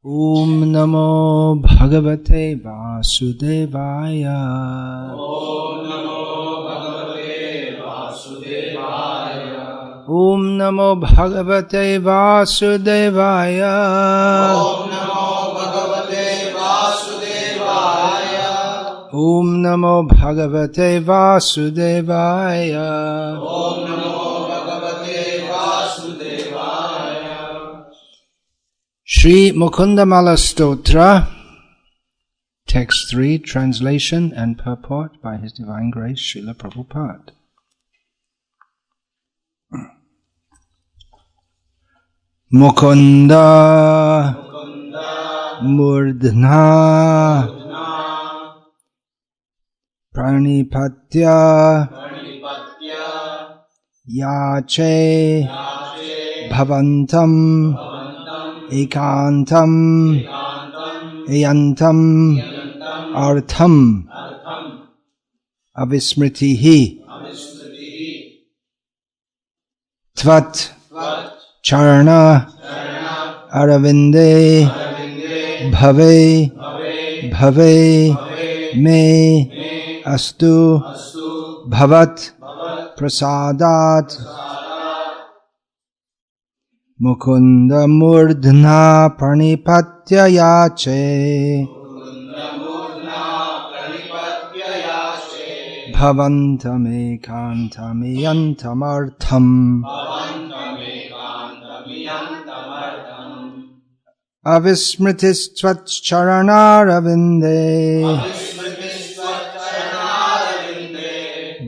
Om Namo Bhagavate Vasudevaya. Om Namo Bhagavate Vasudevaya. Om Namo Bhagavate Vasudevaya. Om Namo Bhagavate Vasudevaya. Om Namo Bhagavate Vasudevaya. Om Namo Bhagavate Vasudevaya. Shri Mukundamala Stotra, Text 3, Translation and Purport by His Divine Grace Srila Prabhupada. Mukunda Murdhna Pranipatya Yache Bhavantam Ekantam Eyantam Artham Avismritihi Tvat Charana Aravinde Bhave Bhave Me Astu Bhavat Prasadat Mukunda Murdhna Pranipatya Yache Bhavantame Kantamiyantamartham Avismritistvats Charanaravinde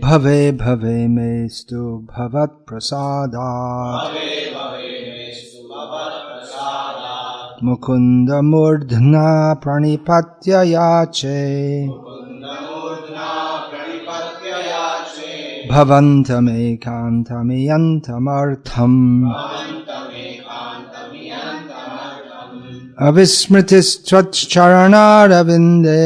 Bhave Bhave Mestu Bhavat Prasadat Mukunda Murdhna Pranipatya Yache Bhavantame Kantamiyantamartham Avismritistvats Charanaravinde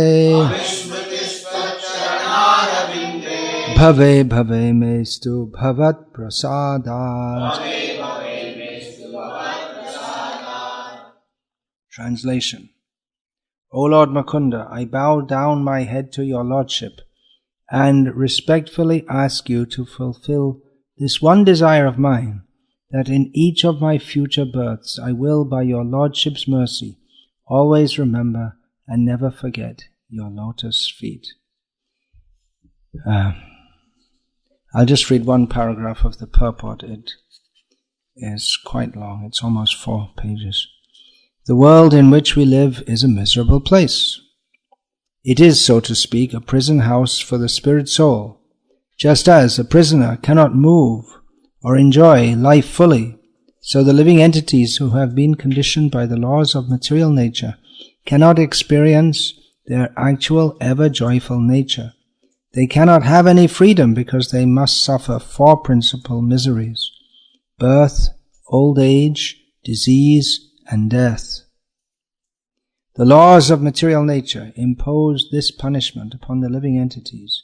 Bhave Bhave Mestu Bhavat Prasadat. Translation. O Lord Mukunda, I bow down my head to your Lordship and respectfully ask you to fulfill this one desire of mine, that in each of my future births I will, by your Lordship's mercy, always remember and never forget your lotus feet. I'll just read one paragraph of the purport. It is quite long. It's almost 4 pages. The world in which we live is a miserable place. It is, so to speak, a prison house for the spirit soul. Just as a prisoner cannot move or enjoy life fully, so the living entities who have been conditioned by the laws of material nature cannot experience their actual ever-joyful nature. They cannot have any freedom because they must suffer 4 principal miseries: birth, old age, disease, and death. The laws of material nature impose this punishment upon the living entities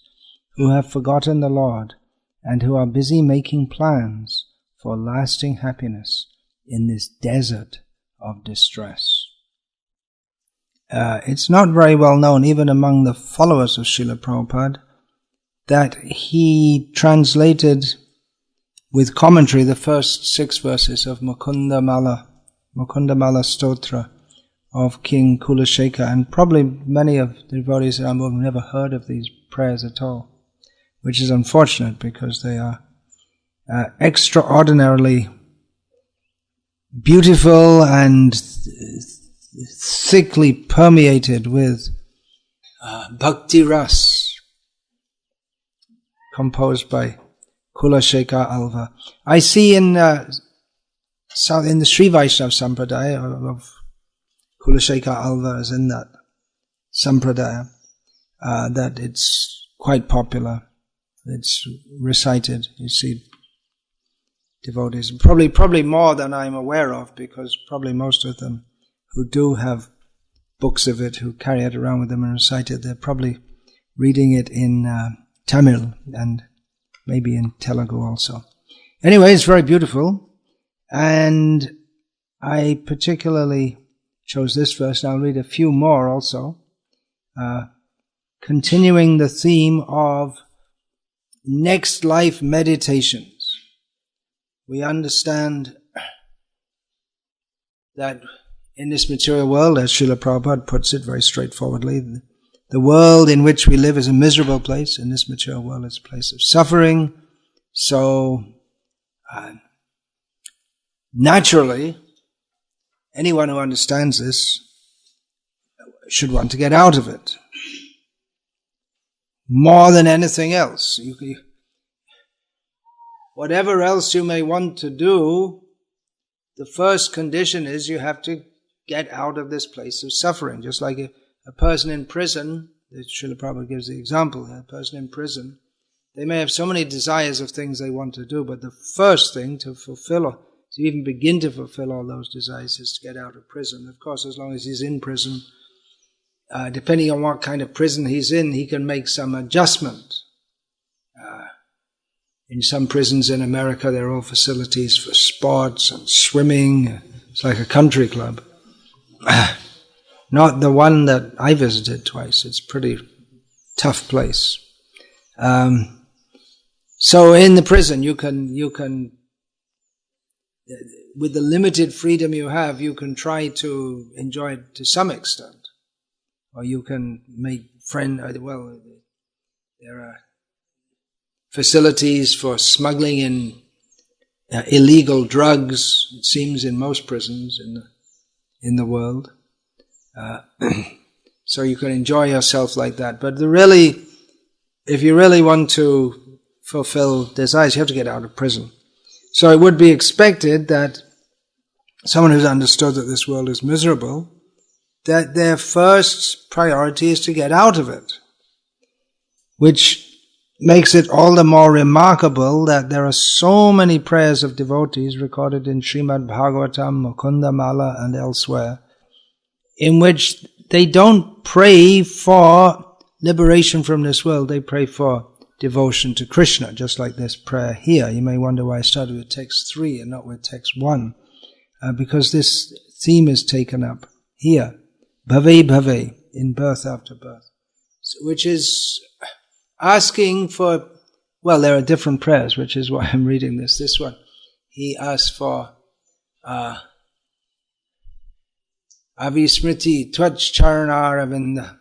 who have forgotten the Lord and who are busy making plans for lasting happiness in this desert of distress. It's not very well known, even among the followers of Srila Prabhupada, that he translated with commentary the first 6 verses of Mukundamala Stotra of King Kulasheka, and probably many of the devotees have never heard of these prayers at all, which is unfortunate because they are extraordinarily beautiful and thickly permeated with bhakti ras, composed by Kulasheka Alva. I see in the Sri Vaishnava Sampradaya of Kulasheka Alva is in that Sampradaya, that it's quite popular. It's recited. You see devotees, probably more than I'm aware of, because probably most of them who do have books of it, who carry it around with them and recite it, they're probably reading it in Tamil and maybe in Telugu also. Anyway, it's very beautiful, and I particularly chose this verse. I'll read a few more also. Continuing the theme of next life meditations. We understand that in this material world, as Srila Prabhupada puts it very straightforwardly, the world in which we live is a miserable place. In this material world, it's a place of suffering. So, naturally, anyone who understands this should want to get out of it. More than anything else. Whatever else you may want to do, the first condition is you have to get out of this place of suffering. Just like a person in prison, Srila Prabhupada gives the example, a person in prison, they may have so many desires of things they want to do, but the first thing to fulfill, to even begin to fulfill all those desires, is to get out of prison. Of course, as long as he's in prison, depending on what kind of prison he's in, he can make some adjustment. In some prisons in America, there are all facilities for sports and swimming. It's like a country club. Not the one that I visited twice. It's a pretty tough place. So in the prison, you can, with the limited freedom you have, you can try to enjoy it to some extent. Or you can make friends, well, there are facilities for smuggling in illegal drugs, it seems, in most prisons in the world. So you can enjoy yourself like that. But if you really want to fulfill desires, you have to get out of prison. So it would be expected that someone who's understood that this world is miserable, that their first priority is to get out of it, which makes it all the more remarkable that there are so many prayers of devotees recorded in Srimad Bhagavatam, Mukunda Mala and elsewhere, in which they don't pray for liberation from this world, they pray for devotion to Krishna, just like this prayer here. You may wonder why I started with text 3 and not with text 1, because this theme is taken up here. Bhave Bhave, in birth after birth, which is asking for, well, there are different prayers, which is why I'm reading this. This one, he asks for Avismriti Twach Charanaravindha,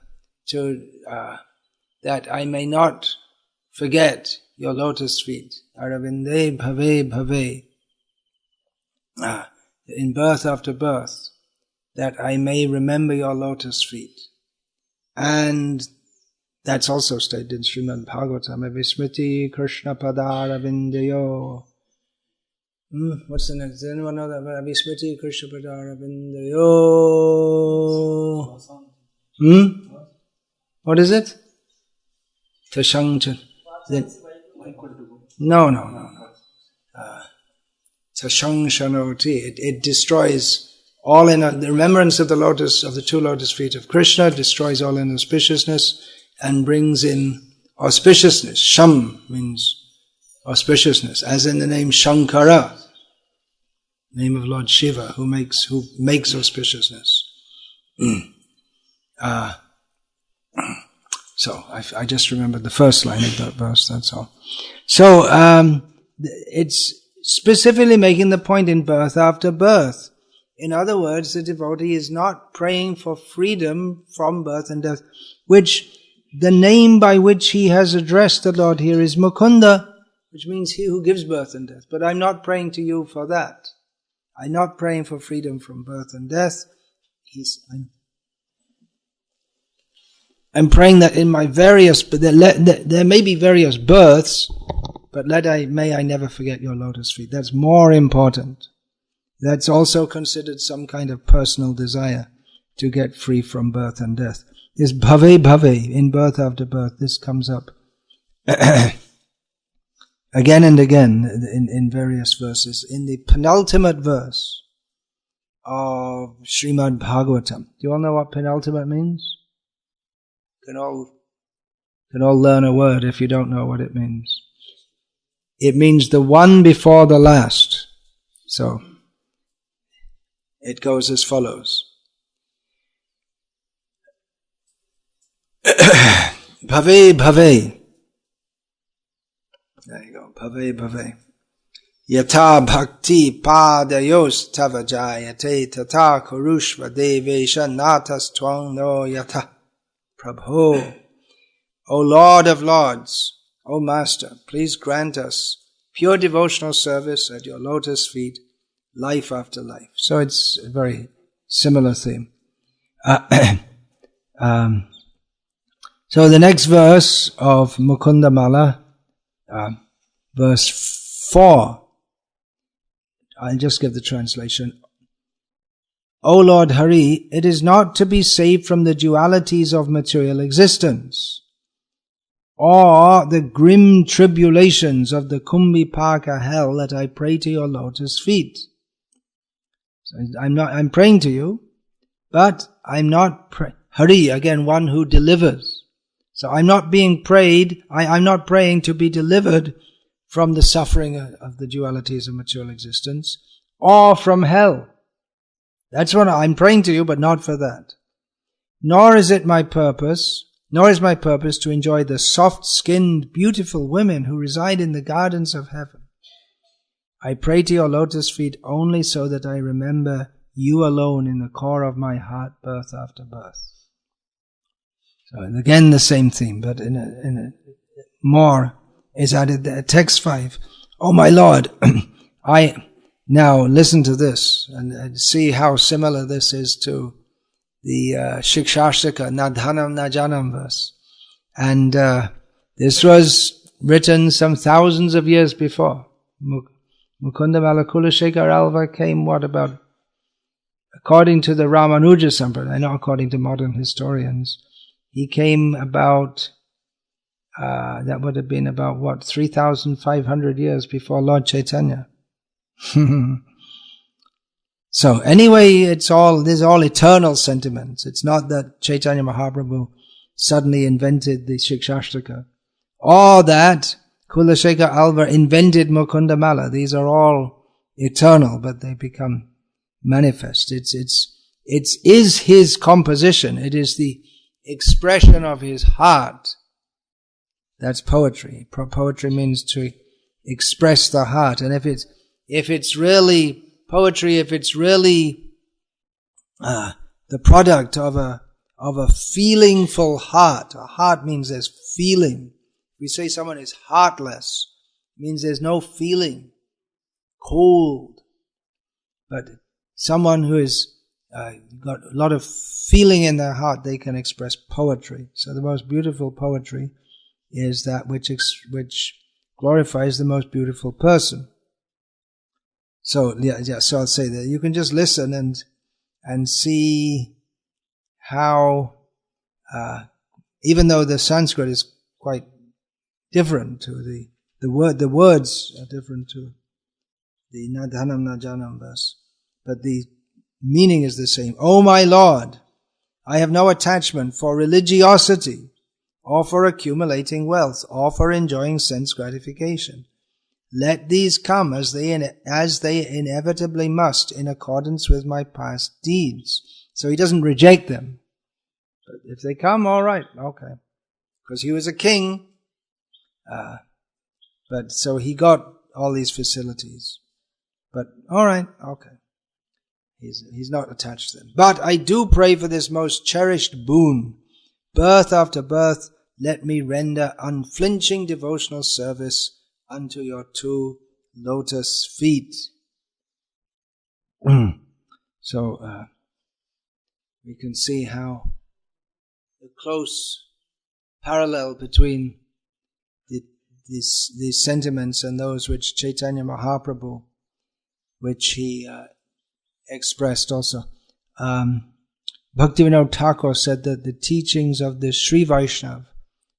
that I may not forget your lotus feet. Aravinde Bhave Bhave, in birth after birth, that I may remember your lotus feet. And that's also stated in Srimad Bhagavatam. Avismriti Krishna Padaravindayo. What's the next? Does anyone know that? Avismriti Krishna Padaravindayo. What is it? Tashangchan. No. Tashangchanoti. It destroys all the remembrance of the two lotus feet of Krishna, destroys all inauspiciousness and brings in auspiciousness. Sham means auspiciousness, as in the name Shankara, name of Lord Shiva, who makes auspiciousness. So I just remembered the first line of that verse, that's all. So it's specifically making the point in birth after birth. In other words, the devotee is not praying for freedom from birth and death, which the name by which he has addressed the Lord here is Mukunda, which means he who gives birth and death. But I'm not praying to you for that. I'm not praying for freedom from birth and death. I'm praying that in my various, but there may be various births, but may I never forget your lotus feet. That's more important. That's also considered some kind of personal desire to get free from birth and death. This Bhave Bhave, in birth after birth, this comes up again and again in various verses. In the penultimate verse of Srimad Bhagavatam. Do you all know what penultimate means? Can all learn a word if you don't know what it means. It means the one before the last. So it goes as follows. Bhave bhave. There you go. Bhave bhave. Yatha bhakti padayos tava jayate tata kurushva devesha natas twang no yatha. Prabhu. O Lord of Lords, O Master, please grant us pure devotional service at your lotus feet, life after life. So it's a very similar theme. So the next verse of Mukunda Mala, verse 4, I'll just give the translation. O Lord Hari, it is not to be saved from the dualities of material existence, or the grim tribulations of the Kumbhipaka hell that I pray to your lotus feet. So I'm praying to you, but I'm not Hari, again, one who delivers. So I'm not being prayed, I'm not praying to be delivered from the suffering of the dualities of material existence, or from hell. That's what I'm praying to you, but not for that. Nor is my purpose to enjoy the soft-skinned, beautiful women who reside in the gardens of heaven. I pray to your lotus feet only so that I remember you alone in the core of my heart, birth after birth. So again, the same theme, but in a more is added there. Text 5. Oh my Lord, now listen to this and see how similar this is to the Shikshashtaka, Nadhanam Najanam verse. And this was written some thousands of years before. Mukunda Mala Kulashekar Alva came, according to the Ramanuja Sampradaya, not according to modern historians, he came about, that would have been about 3,500 years before Lord Chaitanya. So anyway, these are all eternal sentiments. It's not that Chaitanya Mahaprabhu suddenly invented the Shikshashtaka, or that Kulashekar Alvar invented Mukunda Mala. These are all eternal, but they become manifest. It is his composition. It is the expression of his heart. That's poetry. Poetry means to express the heart. And if it's really poetry, if it's really the product of a feelingful heart. A heart means there's feeling. If we say someone is heartless, it means there's no feeling, cold. But someone who is got a lot of feeling in their heart, they can express poetry. So the most beautiful poetry is that which glorifies the most beautiful person. So so I'll say that you can just listen and see how, even though the Sanskrit is quite different to the words are different to the Nadhanam Najanam verse, but the meaning is the same. O my Lord, I have no attachment for religiosity, or for accumulating wealth, or for enjoying sense gratification. Let these come as they inevitably must, in accordance with my past deeds. So he doesn't reject them. But if they come, all right, okay. Because he was a king, but so he got all these facilities. But all right, okay. He's not attached to them. But I do pray for this most cherished boon. Birth after birth, let me render unflinching devotional service unto your two lotus feet. So we can see how the close parallel between these sentiments and those which Chaitanya Mahaprabhu, which he expressed also. Bhaktivinoda Thakur said that the teachings of the Sri Vaishnava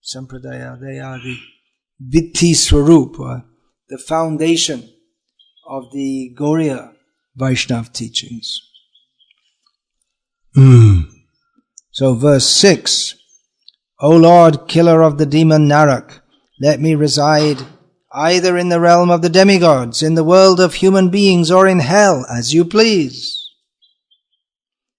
Sampradaya, they are the Vitti Swarup, the foundation of the Gauriya Vaishnava teachings. So verse 6, O Lord, killer of the demon Narak, let me reside either in the realm of the demigods, in the world of human beings, or in hell, as you please.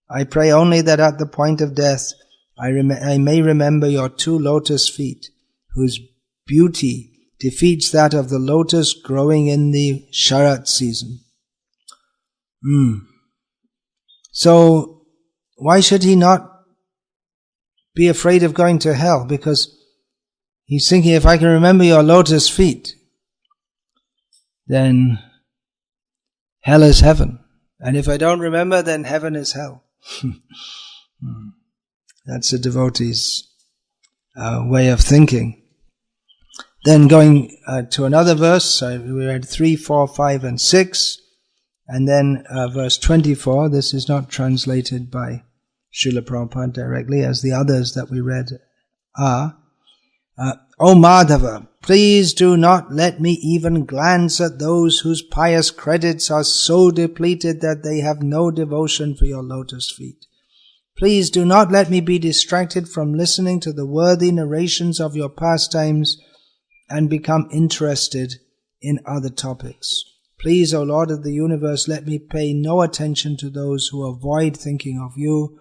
I pray only that at the point of death, I may remember your 2 lotus feet, whose beauty defeats that of the lotus growing in the Sharat season. So, why should he not be afraid of going to hell? Because he's thinking, if I can remember your lotus feet, then hell is heaven. And if I don't remember, then heaven is hell. That's a devotee's way of thinking. Then going to another verse, we read 3, 4, 5 and 6, and then verse 24. This is not translated by Srila Prabhupada directly, as the others that we read are. O Madhava, please do not let me even glance at those whose pious credits are so depleted that they have no devotion for your lotus feet. Please do not let me be distracted from listening to the worthy narrations of your pastimes and become interested in other topics. Please, O Lord of the universe, let me pay no attention to those who avoid thinking of you,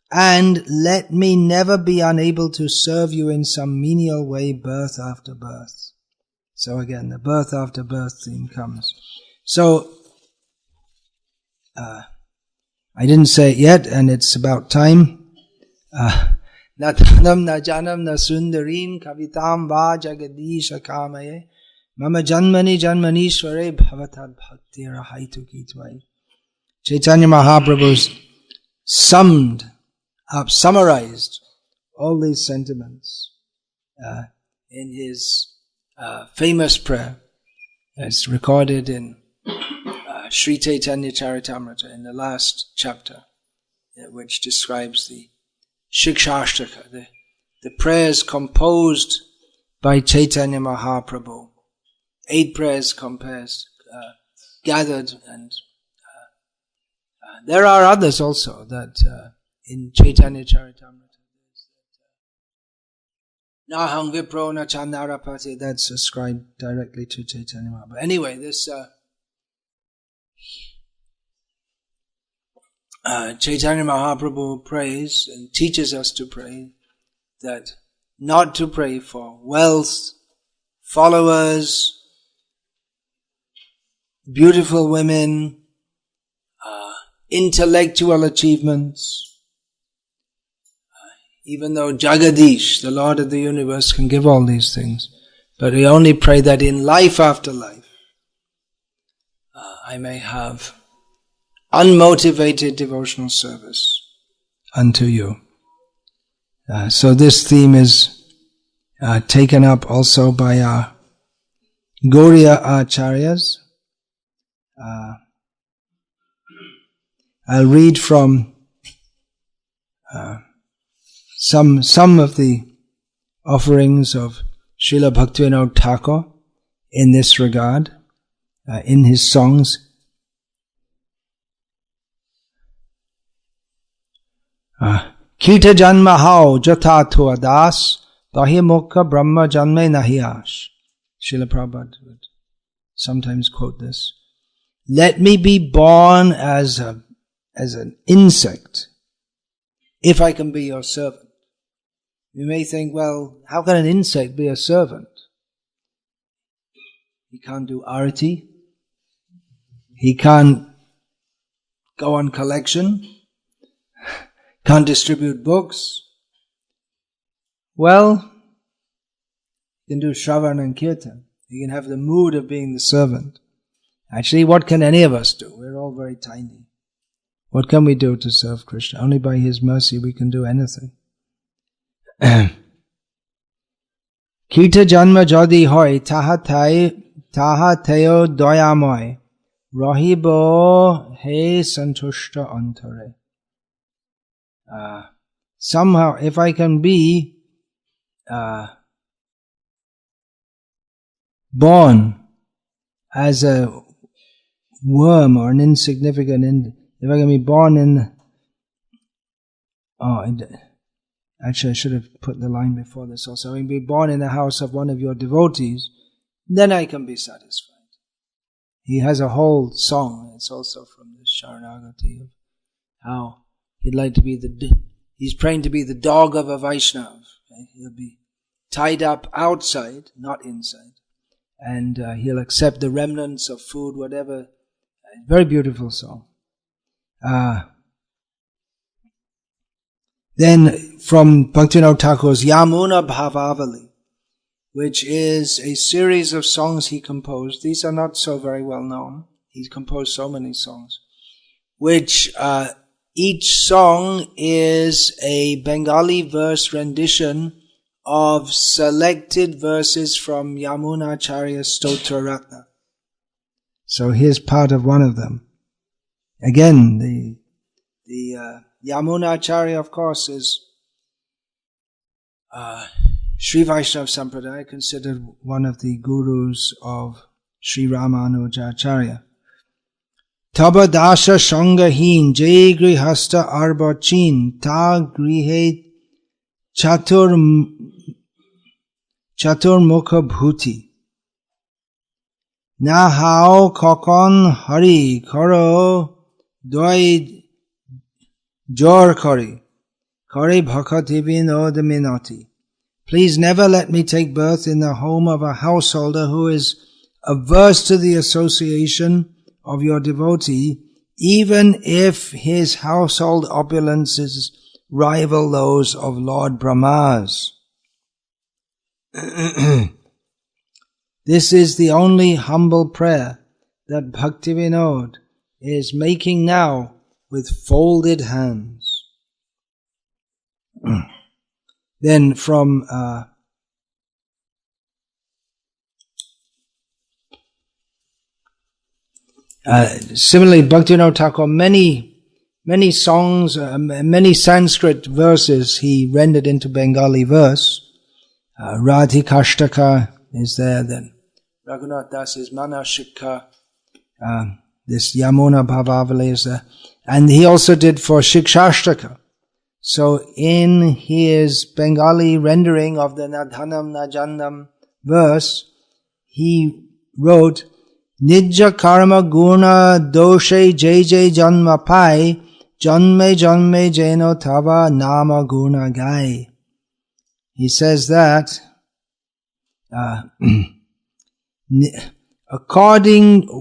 and let me never be unable to serve you in some menial way, birth after birth. So again, the birth after birth theme comes. So, I didn't say it yet, and it's about time. Na tanam na janam na sundarim kavitam va jagadisha kamaye mama janmani janmanishware bhavatad bhaktira haitu kitvai. Chaitanya Mahaprabhu's summarized all these sentiments in his famous prayer. It's recorded in Sri Chaitanya Charitamrita in the last chapter, which describes the Shikshashtaka, the prayers composed by Chaitanya Mahaprabhu. 8 prayers gathered, and there are others also that in Chaitanya Charitamrita. Nahang Vipro na Chandarapati, that's ascribed directly to Chaitanya Mahaprabhu. Anyway, this Chaitanya Mahaprabhu prays and teaches us to pray that not to pray for wealth, followers, beautiful women, intellectual achievements. Even though Jagadish, the Lord of the universe, can give all these things, but we only pray that in life after life, I may have unmotivated devotional service unto you. So this theme is taken up also by our Gauriya Acharyas. I'll read from some of the offerings of Srila Bhaktivinoda Thakur in this regard, in his songs. Kita janma hao jatha to adas tahi mukha brahma janme nahi ash. Srila Prabhupada would sometimes quote this. Let me be born as an insect, if I can be your servant. You may think, well, how can an insect be a servant? He can't do arati. He can't go on collection. Can't distribute books. Well, he can do Shravan and Kirtan. He can have the mood of being the servant. Actually, what can any of us do? We're all very tiny. What can we do to serve Krishna? Only by His mercy we can do anything. Kita janma jodi hoy taha teo doyamoy rahibo he santushta antare. Somehow, if I can be born as a worm or an insignificant, if I can be born in, actually I should have put the line before this also, I can be born in the house of one of your devotees, then I can be satisfied. He has a whole song, it's also from this Sharanagati, of how he'd like to be He's praying to be the dog of a Vaishnava. He'll be tied up outside, not inside. And he'll accept the remnants of food, whatever. Very beautiful song. Then from Bhaktivinoda Thakur's Yamuna Bhavavali, which is a series of songs he composed. These are not so very well known. He's composed so many songs, which each song is a Bengali verse rendition of selected verses from Yamunacharya's Stotra Ratna. So here's part of one of them. Again, the Yamunacharya, of course, is Sri Vaishnava Sampradaya, considered one of the gurus of Sri Ramanujacharya. Taba dasha shangahin jay grihasta arbachin ta grihe chatur mukha bhuti na hao kokon hari karo doi jor kari bhakati vinod minati. Please never let me take birth in the home of a householder who is averse to the association of your devotee, even if his household opulences rival those of Lord Brahma's. This is the only humble prayer that Bhaktivinoda is making now with folded hands. Then from similarly, Bhaktivinoda Thakur, many songs, many Sanskrit verses he rendered into Bengali verse. Radhikashtaka is there, then Raghunath Das's Manashikha, this Yamuna Bhavavali is there. And he also did for Shikshashtaka. So in his Bengali rendering of the Nadhanam Najandam verse, he wrote, Nijja karma guna doshe jai jai janma pai, janme janme jeno tava nama guna gai. He says that,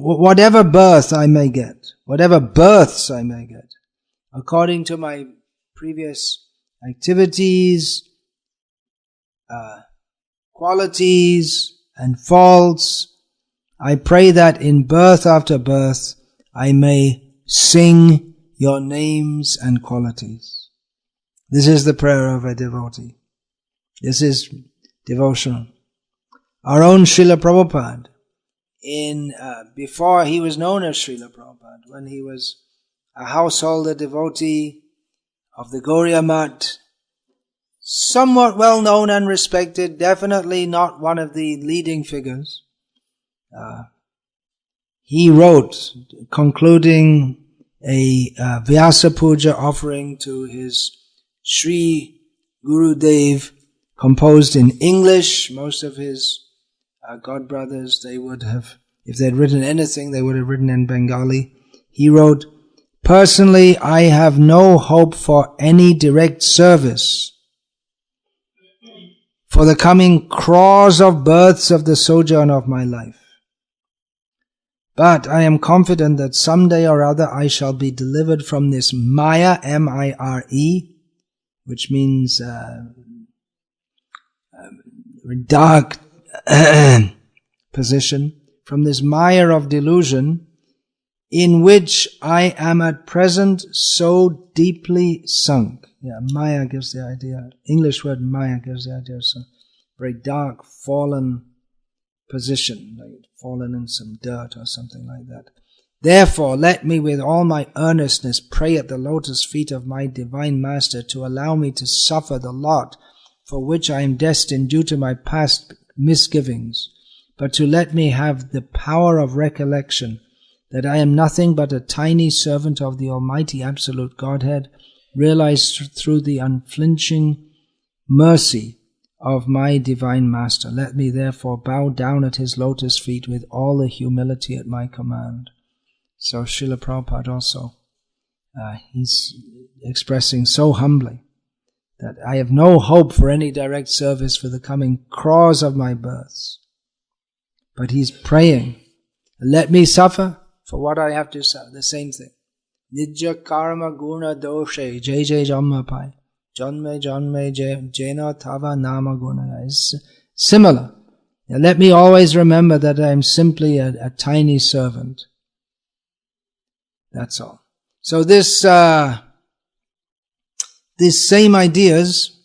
whatever births I may get, according to my previous activities, qualities and faults, I pray that in birth after birth I may sing your names and qualities. This is the prayer of a devotee. This is devotional. Our own Srila Prabhupada, before he was known as Srila Prabhupada, when he was a householder devotee of the Gauriya Math, somewhat well known and respected, definitely not one of the leading figures. He wrote, concluding a Vyasa Puja offering to his Sri Gurudev, composed in English. Most of his godbrothers, they would have, if they had written anything, they would have written in Bengali. He wrote, personally, I have no hope for any direct service for the coming crores of births of the sojourn of my life. But I am confident that someday or other I shall be delivered from this Maya, M-I-R-E, which means dark position, from this mire of delusion in which I am at present so deeply sunk. Yeah, Maya gives the idea, English word Maya gives the idea of some very dark, fallen position, like fallen in some dirt or something like that. Therefore, let me with all my earnestness pray at the lotus feet of my Divine Master to allow me to suffer the lot for which I am destined due to my past misgivings, but to let me have the power of recollection that I am nothing but a tiny servant of the Almighty Absolute Godhead, realized through the unflinching mercy of my Divine Master. Let me therefore bow down at his lotus feet with all the humility at my command. So Srila Prabhupada also, he's expressing so humbly that I have no hope for any direct service for the coming crores of my births. But he's praying, let me suffer for what I have to suffer. The same thing. Nijya karma guna doshe jai jai jamma pai. Janme janme jena tava nama guna. It's similar. Now let me always remember that I am simply a tiny servant. That's all. So these same ideas,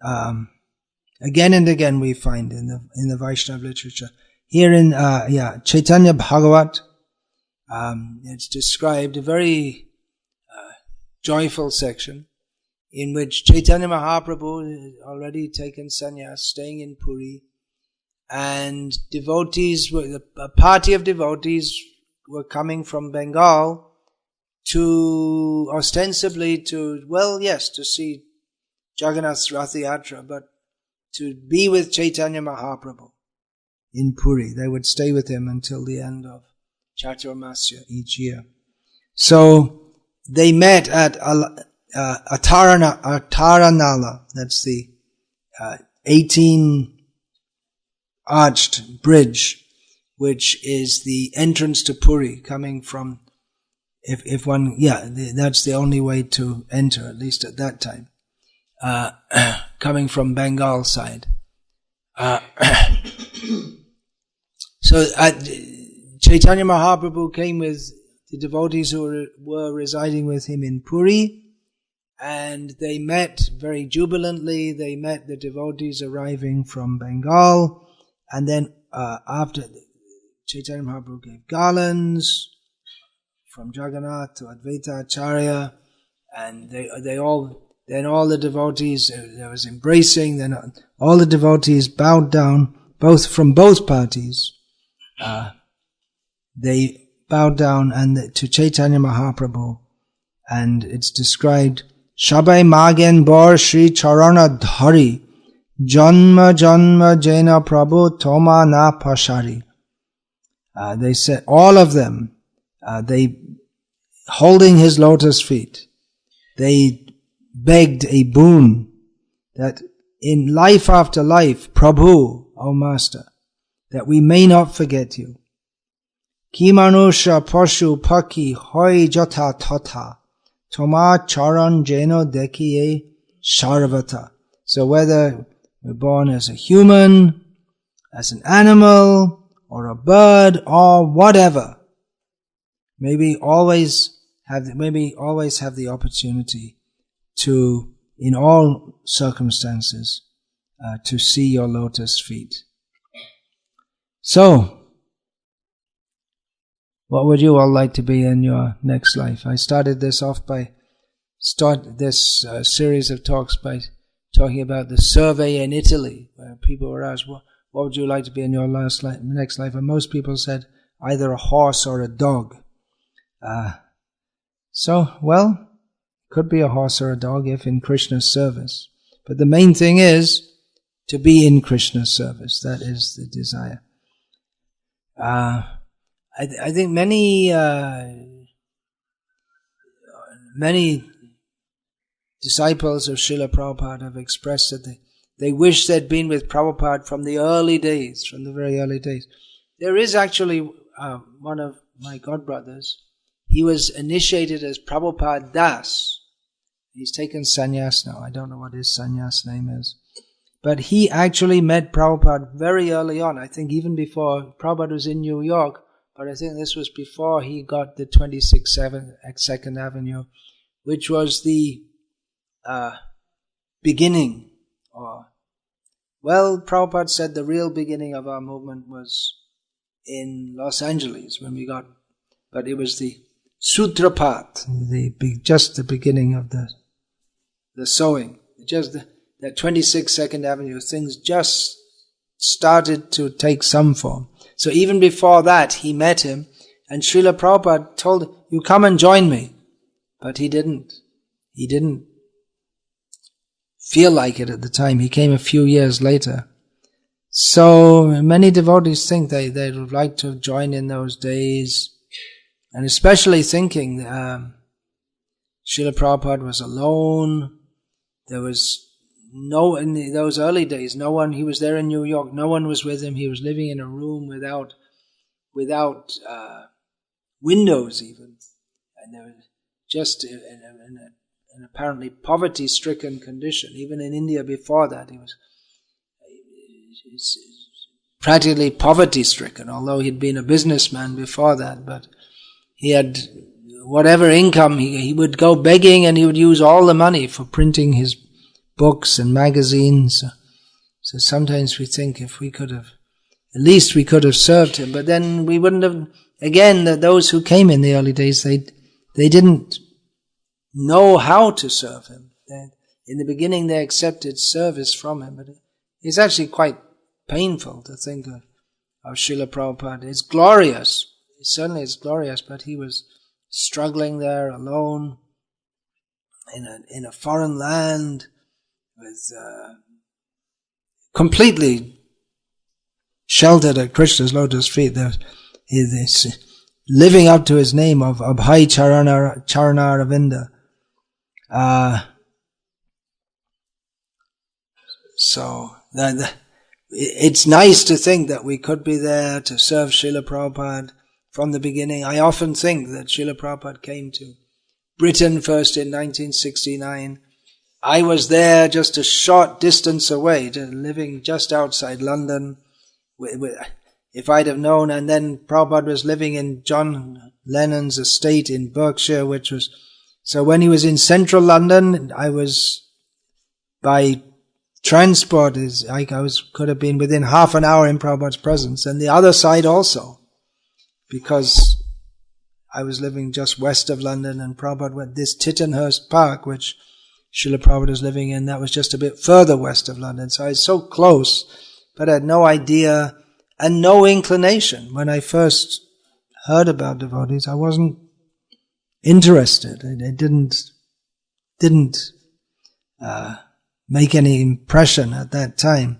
again and again we find in the Vaishnava literature. Here in Chaitanya Bhagavat, it's described a very joyful section in which Chaitanya Mahaprabhu has already taken sannyas, staying in Puri, and a party of devotees were coming from Bengal to ostensibly to see Jagannath's Rath Yatra, but to be with Chaitanya Mahaprabhu in Puri. They would stay with him until the end of Chaturmasya each year. So they met at Ataranala, that's the 18-arched bridge, which is the entrance to Puri, coming from, that's the only way to enter, at least at that time, coming from Bengal side. So Chaitanya Mahaprabhu came with the devotees who were residing with him in Puri, and they met very jubilantly. They met the devotees arriving from Bengal, and then after Chaitanya Mahaprabhu gave garlands from Jagannath to Advaita Acharya, and then all the devotees, there was embracing, then all the devotees bowed down, from both parties. They bowed down to Chaitanya Mahaprabhu, and it's described, Shabai Magen Bor Shri Charana Dhari Janma Janma Jena Prabhu Toma Na Pashari. They said, all of them, they holding his lotus feet, they begged a boon that in life after life, Prabhu, O Master, that we may not forget you. Ki manusha pashu paki hoy jata tata toma charan jeno dekiye sarvata. So whether we're born as a human, as an animal, or a bird, or whatever, may we always have the opportunity to, in all circumstances, to see your lotus feet. So, what would you all like to be in your next life? I started this series of talks by talking about the survey in Italy, where people were asked, what would you like to be in your next life? And most people said either a horse or a dog. Could be a horse or a dog if in Krishna's service. But the main thing is to be in Krishna's service. That is the desire. I think many disciples of Srila Prabhupada have expressed that they wish they'd been with Prabhupada from the very early days. There is actually one of my godbrothers. He was initiated as Prabhupada Das. He's taken sannyas now. I don't know what his sannyas name is. But he actually met Prabhupada very early on. I think even before Prabhupada was in New York. But I think this was before he got the 262nd Avenue, which was the beginning. Prabhupada said the real beginning of our movement was in Los Angeles but it was the Sutrapat, just the beginning of the sowing. Just that 262nd Avenue, things just started to take some form. So even before that, he met him, and Srila Prabhupada told him, you come and join me. But he didn't. He didn't feel like it at the time. He came a few years later. So many devotees think they would like to join in those days, and especially thinking Srila Prabhupada was alone, there was no, in those early days, no one, he was there in New York, no one was with him, he was living in a room without windows even, and there was just in an apparently poverty-stricken condition. Even in India before that, he was practically poverty-stricken, although he'd been a businessman before that, but he had whatever income, he would go begging, and he would use all the money for printing his books and magazines. So sometimes we think if we could have, at least we could have served him, but then we wouldn't have, again, those who came in the early days, they didn't know how to serve him. In the beginning they accepted service from him, but it's actually quite painful to think of Srila Prabhupada. It's glorious, it certainly is glorious, but he was struggling there alone in a foreign land with completely sheltered at Krishna's lotus feet. He's living up to his name of Abhay Charana Ravinda. So it's nice to think that we could be there to serve Srila Prabhupada from the beginning. I often think that Srila Prabhupada came to Britain first in 1969. I was there just a short distance away, living just outside London. If I'd have known, and then Prabhupada was living in John Lennon's estate in Berkshire, so when he was in central London, I was by transport, could have been within half an hour in Prabhupada's presence, and the other side also, because I was living just west of London, and Prabhupada went this Tittenhurst Park, which Srila Prabhupada was living in, that was just a bit further west of London, so I was so close, but I had no idea and no inclination. When I first heard about devotees, I wasn't interested. It didn't make any impression at that time.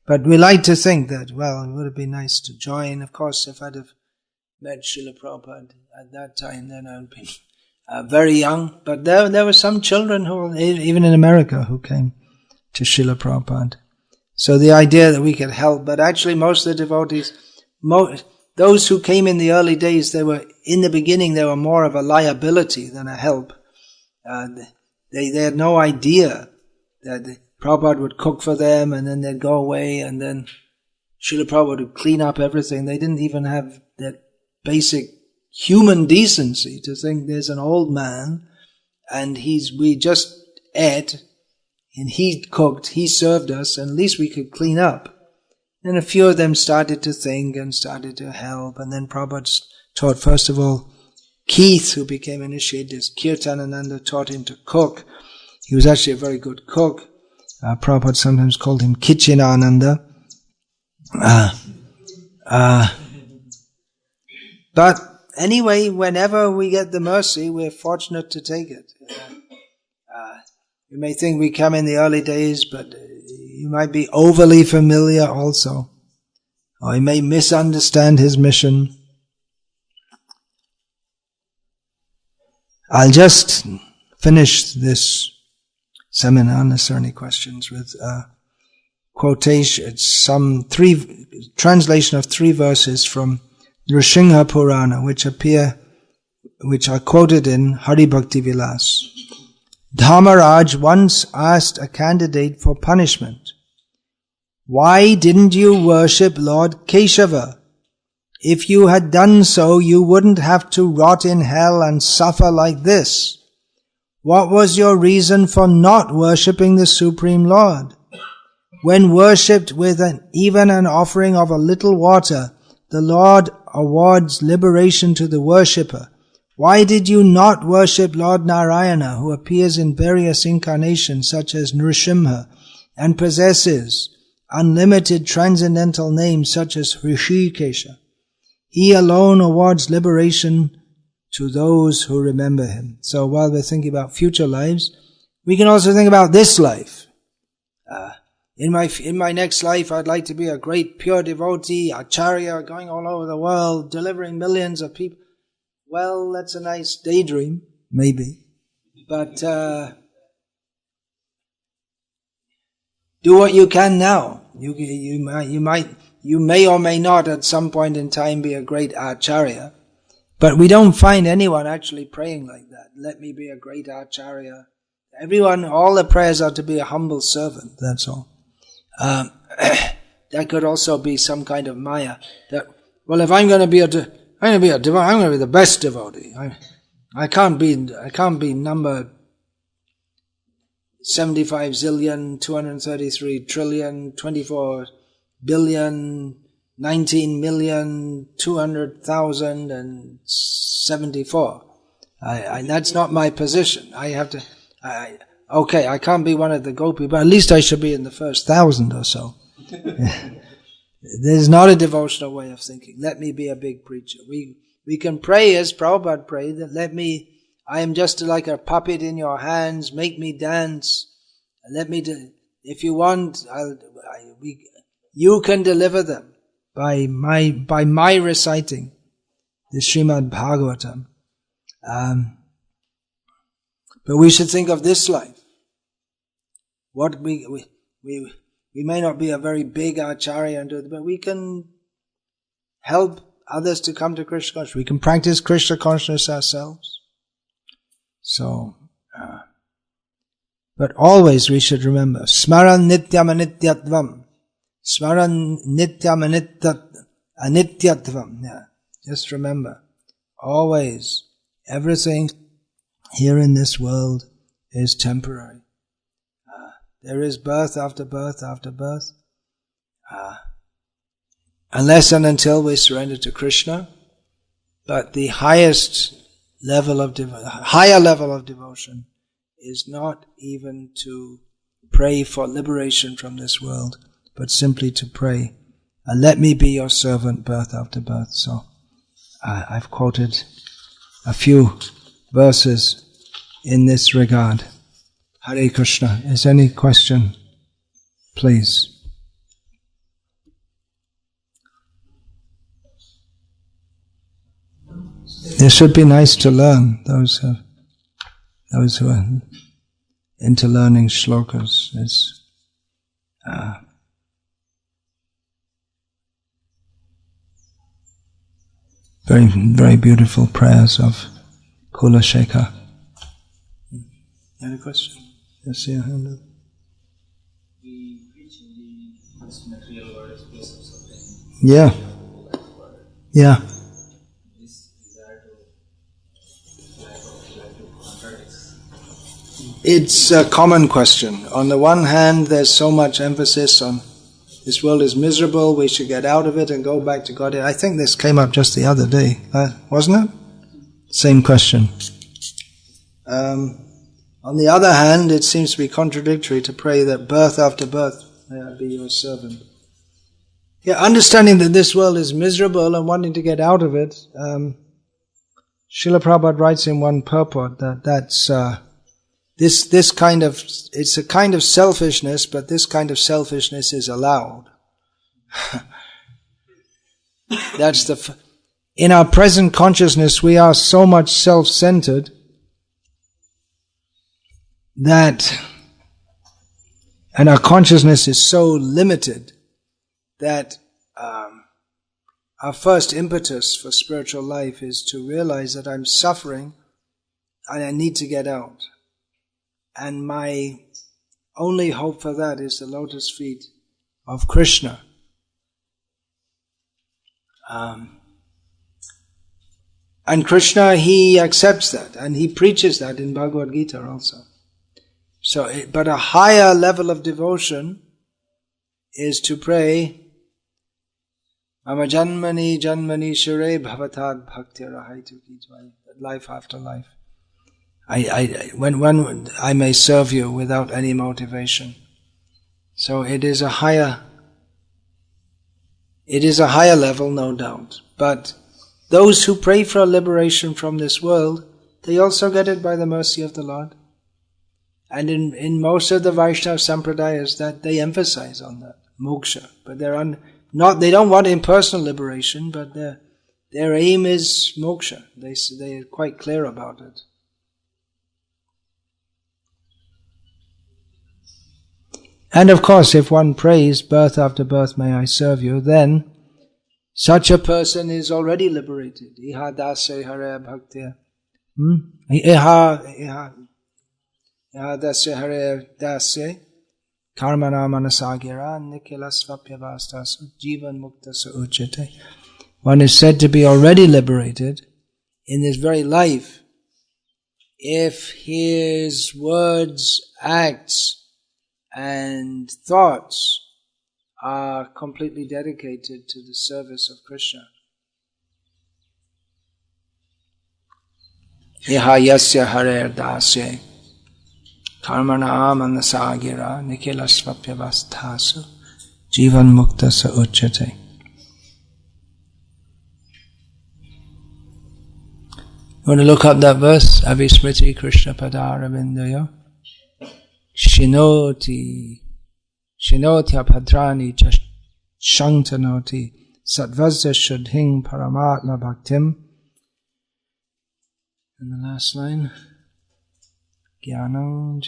But we like to think that, well, it would have been nice to join. Of course, if I'd have met Srila Prabhupada at that time, then I would be very young. But there were some children who, even in America, who came to Srila Prabhupada. So the idea that we could help, but actually most of the devotees, those who came in the early days, in the beginning they were more of a liability than a help. They had no idea that Prabhupada would cook for them and then they'd go away and then Srila Prabhupada would clean up everything. They didn't even have that basic human decency to think there's an old man and we just ate and he cooked, he served us, and at least we could clean up. And a few of them started to think and started to help, and then Prabhupada taught, first of all, Keith, who became initiated as Kirtanananda, taught him to cook. He was actually a very good cook. Prabhupada sometimes called him Kitchenananda. But anyway, whenever we get the mercy, we're fortunate to take it. You may think we come in the early days, but you might be overly familiar also. Or you may misunderstand his mission. I'll just finish this seminar, unless there are any questions, with a quotation. It's translation of 3 verses from Nrsimha Purana, which are quoted in Hari Bhakti Vilas. Dharmaraj once asked a candidate for punishment, "Why didn't you worship Lord Keshava? If you had done so, you wouldn't have to rot in hell and suffer like this. What was your reason for not worshipping the Supreme Lord? When worshipped with even an offering of a little water, the Lord awards liberation to the worshipper. Why did you not worship Lord Narayana, who appears in various incarnations such as Nrsimha, and possesses unlimited transcendental names such as Hrishikesha? He alone awards liberation to those who remember him." So while we're thinking about future lives, we can also think about this life. In my next life, I'd like to be a great pure devotee, acharya, going all over the world, delivering millions of people. Well, that's a nice daydream, maybe. But do what you can now. You may or may not at some point in time be a great acharya, but we don't find anyone actually praying like that. Let me be a great acharya. All the prayers are to be a humble servant, that's all. That could also be some kind of maya. That, well, if I'm going to be a devotee, I'm going to be the best devotee. I can't be number 75 zillion, 233 trillion, 24 billion, 19 million, 200,000 and 74. That's not my position. I can't be one of the gopi, but at least I should be in the first 1,000 or so. There's not a devotional way of thinking. Let me be a big preacher. We can pray as Prabhupada prayed, that I am just like a puppet in your hands, make me dance. If you want, you can deliver them by my reciting the Srimad Bhagavatam. But we should think of this life. What we may not be a very big acharya, but we can help others to come to Krishna consciousness. We can practice Krishna consciousness ourselves. So, but always we should remember, Smaran nityam anityatvam. Smaran nityam anityatvam. Yeah. Just remember, always, everything here in this world is temporary. There is birth after birth after birth. Unless and until we surrender to Krishna. But the higher level of devotion is not even to pray for liberation from this world, but simply to pray, let me be your servant birth after birth. So I've quoted a few verses in this regard. Hare Krishna. Is there any question? Please. It should be nice to learn. Those who are into learning shlokas. It's very, very beautiful prayers of Kula Shekhar. Any question? Yes, yeah. We preach in this material world as place of suffering. Yeah. Yeah. This desire to life of contradicts. It's a common question. On the one hand, there's so much emphasis on this world is miserable, we should get out of it and go back to God. I think this came up just the other day, wasn't it? Same question. On the other hand, it seems to be contradictory to pray that birth after birth may I be your servant. Yeah, understanding that this world is miserable and wanting to get out of it, Srila Prabhupada writes in one purport that that's this kind of, it's a kind of selfishness, but this kind of selfishness is allowed. In our present consciousness, we are so much self-centered that, and our consciousness is so limited that our first impetus for spiritual life is to realize that I'm suffering and I need to get out. And my only hope for that is the lotus feet of Krishna. And Krishna, he accepts that and he preaches that in Bhagavad Gita also. So, but a higher level of devotion is to pray, Mama janmani janmani shure bhavatad bhakti rahaitu kitva, life after life. When I may serve you without any motivation. So it is a higher level, no doubt. But those who pray for a liberation from this world, they also get it by the mercy of the Lord. And in most of the Vaishnava Sampradayas, that they emphasize on that, moksha. But they don't want impersonal liberation, but their aim is moksha. They are quite clear about it. And of course, if one prays, birth after birth may I serve you, then such a person is already liberated. Iha dase hare bhakti. Iha dase hare dase karmana manasagira nikila svapyavastasu jivan mukta sa uchate. One is said to be already liberated in this very life if his words, acts, and thoughts are completely dedicated to the service of Krishna. Iha yasya harer dasya karmana manasagira nikila svapyavastasu jivan mukta sa uchate. You want to look up that verse? Avismriti Krishna Padara Vindaya Shinoti Bhadrani Shangtanoti Satvasya Shudhing Paramatma Bhaktim. And the last line Gyanam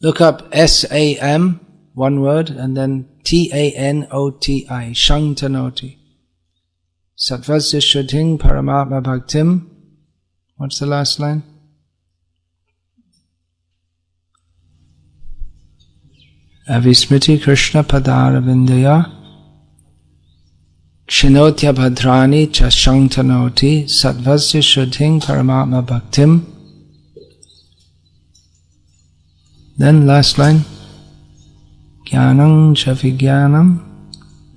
Look up S-A-M, one word, and then T-A-N-O-T-I, Shangtanoti. Satvasya Shudhing Paramatma Bhaktim. What's the last line? Avismriti Krishna Padara Vindaya Kshinotya Bhadrani Cha Shangtanoti Satvasya Shudhing Paramatma Bhaktim. Then last line Jnanam cha vigyanam.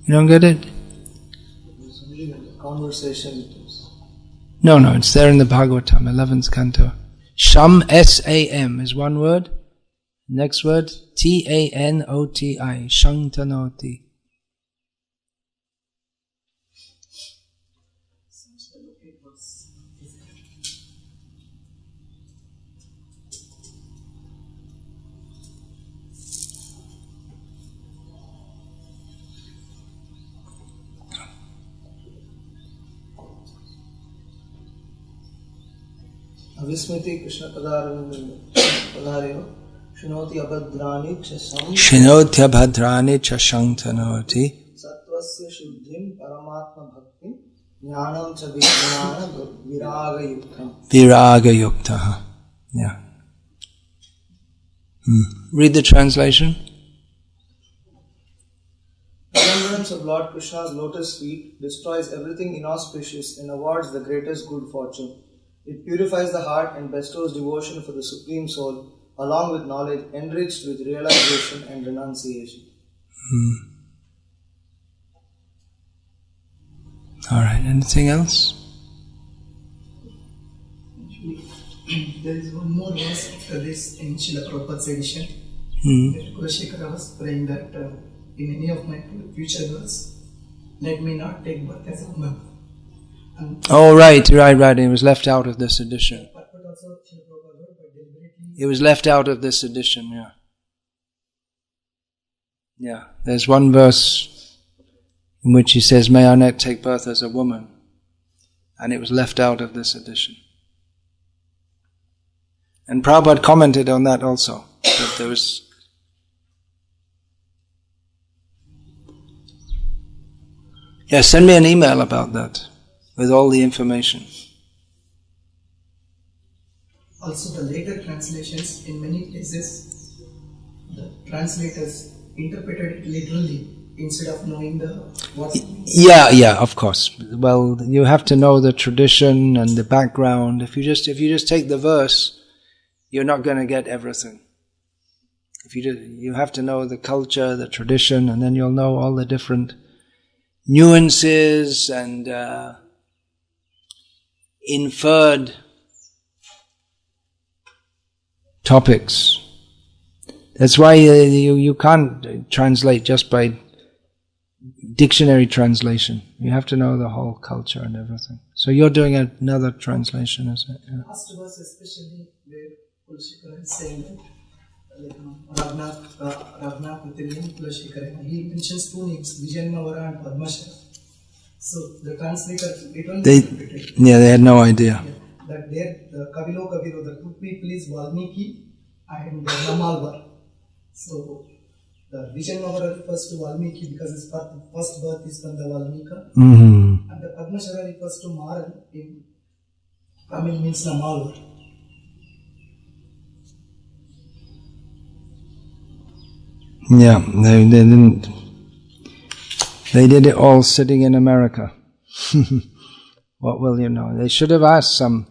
You don't get it? Conversation. No, it's there in the Bhagavatam, 11th canto. Sham, S-A-M is one word. Next word, T-A-N-O-T-I, Shangtanoti. Avismriti Krishna Padarayo Shinoti Abhadrani cha Shangtanoti Satvasya Shuddhim Paramatma Bhakti Jnanam cha Vijnana Viraga Yuktam. Viraga Yukta. Yeah. Read the translation. Remembrance of Lord Krishna's lotus feet destroys everything inauspicious and awards the greatest good fortune. It purifies the heart and bestows devotion for the Supreme Soul, along with knowledge enriched with realization and renunciation. Alright, anything else? There is one more verse after this in Srila Prabhupada's edition. Kulashekara was praying that in any of my future births, let me not take birth as a woman. Oh, right. It was left out of this edition. It was left out of this edition, yeah. Yeah, there's one verse in which he says, may I not take birth as a woman. And it was left out of this edition. And Prabhupada commented on that also. That there was... Yeah, send me an email about that. With all the information. Also the later translations, in many places, the translators interpreted it literally instead of knowing what. Yeah, of course. Well, you have to know the tradition and the background. If you just take the verse, you're not going to get everything. You have to know the culture, the tradition, and then you'll know all the different nuances and inferred topics. That's why you can't translate just by dictionary translation. You have to know the whole culture and everything. So you're doing another translation, is it? Yeah. Last verse especially where Kulashekara is saying that Ragna Kutiryan Kulashekara, he mentions two names, Vijayanavara and Padmashara. So the translators they had no idea. That there, the Kavilo, that two people is Valmiki and Namalvar. So the Vijayanagara refers to Valmiki because his first birth is from the Valmika. Mm-hmm. And the Padmashara refers to Maran in Tamil means Namalvar. Yeah, they didn't. They did it all sitting in America. What will you know? They should have asked some.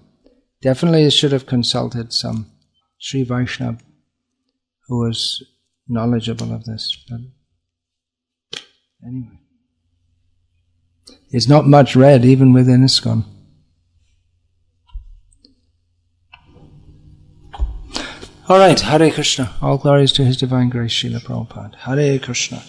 Definitely, they should have consulted some Sri Vaishnava who was knowledgeable of this. But anyway, it's not much read even within ISKCON. All right, Hare Krishna. All glories to His Divine Grace, Srila Prabhupada. Hare Krishna.